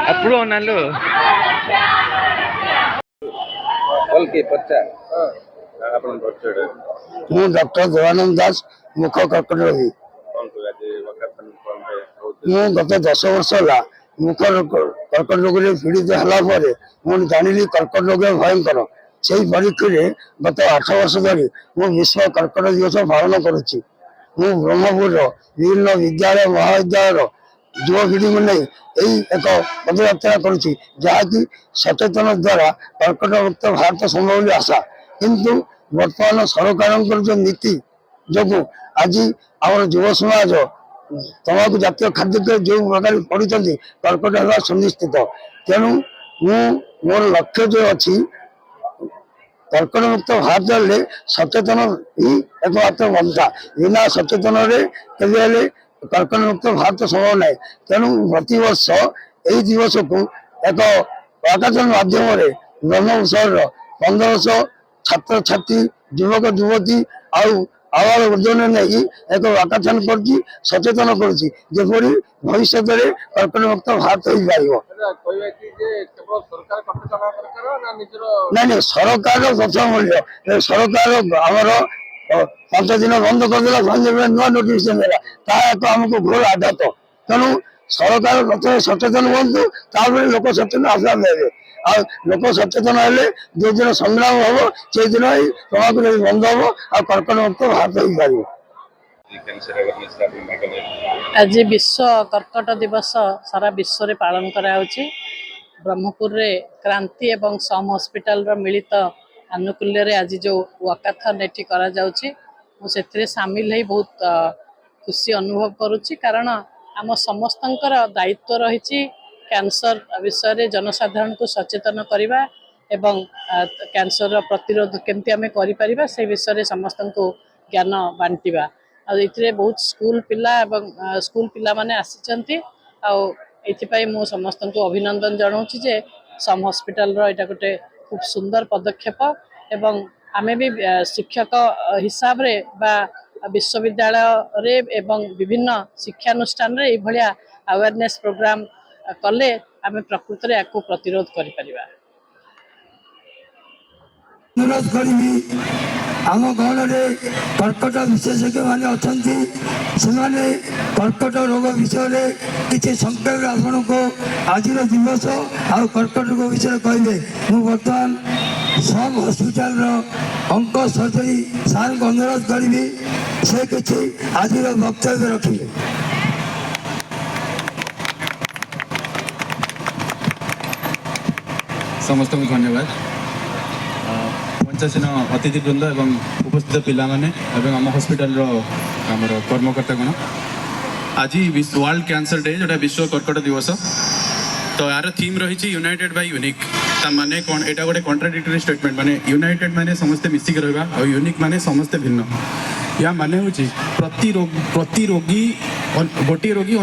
అప్పుడు ఉన్నాళ్ళు ମୁଁ ଡକ୍ଟର ଦେବାନନ୍ଦ ଦାସ ମୁଖ କର୍କଟ ରୋଗୀ। ମୁଁ ଗତ 10 ବର୍ଷ ହେଲା ମୁଖ କର୍କଟ ରୋଗରେ ପୀଡ଼ିତ ହେଲା ପରେ ମୁଁ ଜାଣିଲି କର୍କଟ ରୋଗ ଭୟଙ୍କର। ସେହି ପରିପ୍ରେକ୍ଷୀରେ ଗତ 8 ବର୍ଷ ଧରି ମୁଁ ବିଶ୍ୱ କର୍କଟ ଦିବସ ପାଳନ କରୁଛି। ମୁଁ ବ୍ରହ୍ମପୁରର ବିଭିନ୍ନ ବିଦ୍ୟାଳୟ ମହାବିଦ୍ୟାଳୟର ଯୁବପିଢ଼ିଙ୍କୁ ନେଇ ଏହି ଏକ ପଦଯାତ୍ରା କରୁଛି, ଯାହାକି ସଚେତନ ଦ୍ୱାରା କର୍କଟ ମୁକ୍ତ ଭାରତ ସମ୍ଭବ ବୋଲି ଆଶା। କିନ୍ତୁ ବର୍ତ୍ତମାନ ସରକାରଙ୍କର ଯେଉଁ ନୀତି ଯୋଗୁଁ ଆଜି ଆମର ଯୁବ ସମାଜ ତମାଖୁ ଜାତୀୟ ଖାଦ୍ୟକୁ ଯେଉଁ ପ୍ରକାର ପଢ଼ୁଛନ୍ତି କର୍କଟ ହେବା ସୁନିଶ୍ଚିତ। ତେଣୁ ମୁଁ ମୋର ଲକ୍ଷ୍ୟ ଯେଉଁ ଅଛି କର୍କଟ ମୁକ୍ତ ଭାରତ ହେଲେ ସଚେତନ ହିଁ ଏକମାତ୍ର ବନ୍ଧା। ବିନା ସଚେତନରେ କେବେ ହେଲେ କର୍କଟ ମୁକ୍ତ ଭାରତ ସମ୍ଭବ ନାହିଁ। ତେଣୁ ପ୍ରତିବର୍ଷ ଏହି ଦିବସକୁ ଏକ ୱାକାଥନ ମାଧ୍ୟମରେ ବ୍ରହ୍ମପୁର ସହରର 1500 ଛାତ୍ରଛାତ୍ରୀ ଯୁବକ ଯୁବତୀ ଆଉ ଆବାଳ ବୃଦ୍ଧଙ୍କୁ ନେଇ ଏକ ୱାକାଥନ କରୁଛି, ସଚେତନ କରୁଛି, ଯେପରି ଭବିଷ୍ୟତରେ କର୍କଟ ମୁକ୍ତ ଭାରତ ହେଇପାରିବ। ନାଇଁ ନାଇଁ, ସରକାରର ପ୍ରଥମ ମୂଲ୍ୟ ସରକାର ଆମର 5 ଦିନ ବନ୍ଦ କରିଦେଲା, ନୂଆ ନୋଟିଫିକେସନ ଦେଲା, ତାହା ଏକ ଆମକୁ ଘୋର ଆଘାତ। ତେଣୁ ସରକାର ପ୍ରଥମେ ସଚେତନ ହୁଅନ୍ତୁ, ତାପରେ ଲୋକ ସଚେତନ ଆଶା ନେବେ। ଆଉ ଲୋକ ସଚେତନ ହେଲେ ଯୋଉ ଦିନ ସଂଗ୍ରାମ ହବ ସେଇଦିନ ହିଁ ତମାଖୁ ବନ୍ଦ ହବ ଆଉ କର୍କଟ ମୁକ୍ତ ଭାରତ ହେଇପାରିବ। ଆଜି ବିଶ୍ୱ କର୍କଟ ଦିବସ ସାରା ବିଶ୍ୱରେ ପାଳନ କରାଯାଉଛି। ବ୍ରହ୍ମପୁରରେ କ୍ରାନ୍ତି ଏବଂ ସମ୍ ହସ୍ପିଟାଲର ମିଳିତ ଆନୁକୂଲ୍ୟରେ ଆଜି ଯେଉଁ ୱାକାଥନ ଏଠି କରାଯାଉଛି, ମୁଁ ସେଥିରେ ସାମିଲ ହେଇ ବହୁତ ଖୁସି ଅନୁଭବ କରୁଛି। କାରଣ ଆମ ସମସ୍ତଙ୍କର ଦାୟିତ୍ୱ ରହିଛି କ୍ୟାନ୍ସର ବିଷୟରେ ଜନସାଧାରଣଙ୍କୁ ସଚେତନ କରିବା ଏବଂ କ୍ୟାନ୍ସରର ପ୍ରତିରୋଧ କେମିତି ଆମେ କରିପାରିବା ସେ ବିଷୟରେ ସମସ୍ତଙ୍କୁ ଜ୍ଞାନ ବାଣ୍ଟିବା। ଆଉ ଏଥିରେ ବହୁତ ସ୍କୁଲ ପିଲା ଏବଂ ସ୍କୁଲ ପିଲାମାନେ ଆସିଛନ୍ତି। ଆଉ ଏଥିପାଇଁ ମୁଁ ସମସ୍ତଙ୍କୁ ଅଭିନନ୍ଦନ ଜଣାଉଛି ଯେ ସମ୍ ହସ୍ପିଟାଲର ଏଇଟା ଗୋଟେ ଖୁବ୍ ସୁନ୍ଦର ପଦକ୍ଷେପ ଏବଂ ଆମେ ବି ଶିକ୍ଷକ ହିସାବରେ ବା ବିଶ୍ୱବିଦ୍ୟାଳୟରେ ଏବଂ ବିଭିନ୍ନ ଶିକ୍ଷାନୁଷ୍ଠାନରେ ଏଇଭଳିଆ ଆୱାରନେସ୍ ପ୍ରୋଗ୍ରାମ କଲେ ଆମେ ପ୍ରକୃତରେ ୟାକୁ ପ୍ରତିରୋଧ କରିପାରିବା। ଅନୁରୋଧ କରିବି, ଆମ ଗହଣରେ କର୍କଟ ବିଶେଷଜ୍ଞ ମାନେ ଅଛନ୍ତି, ସେମାନେ କର୍କଟ ରୋଗ ବିଷୟରେ କିଛି ସଂକ୍ଷେପରେ ଆପଣଙ୍କୁ ଆଜିର ଦିବସ ଆଉ କର୍କଟ ରୋଗ ବିଷୟରେ କହିବେ। ମୁଁ ବର୍ତ୍ତମାନ ସମ୍ ହସ୍ପିଟାଲର ଅଙ୍କ ସର୍ଜରୀ ସାର୍ଙ୍କୁ ଅନୁରୋଧ କରିବି, ସେ କିଛି ଆଜିର ବକ୍ତବ୍ୟ ରଖିବେ। ସମସ୍ତଙ୍କୁ ଧନ୍ୟବାଦ। ପଞ୍ଚାସୀନ ଅତିଥିବୃନ୍ଦ ଏବଂ ଉପସ୍ଥିତ ପିଲାମାନେ ଏବଂ ଆମ ହସ୍ପିଟାଲର ଆମର କର୍ମକର୍ତ୍ତାଗଣ, ଆଜି ୱାର୍ଲଡ କ୍ୟାନ୍ସର ଡେ, ଯେଉଁଟା ବିଶ୍ୱ କର୍କଟ ଦିବସ। ତ ୟାର ଥିମ୍ ରହିଛି ୟୁନାଇଟେଡ୍ ବାଇ ୟୁନିକ୍। ତା ମାନେ କ'ଣ? ଏଇଟା ଗୋଟେ କଣ୍ଟ୍ରାଡିକ୍ଟୋରୀ ଷ୍ଟେଟମେଣ୍ଟ। ମାନେ ୟୁନାଇଟେଡ୍ ମାନେ ସମସ୍ତେ ମିଶିକି ରହିବା ଆଉ ୟୁନିକ୍ ମାନେ ସମସ୍ତେ ଭିନ୍ନ। ୟା ମାନେ ହେଉଛି ଗୋଟିଏ ରୋଗୀ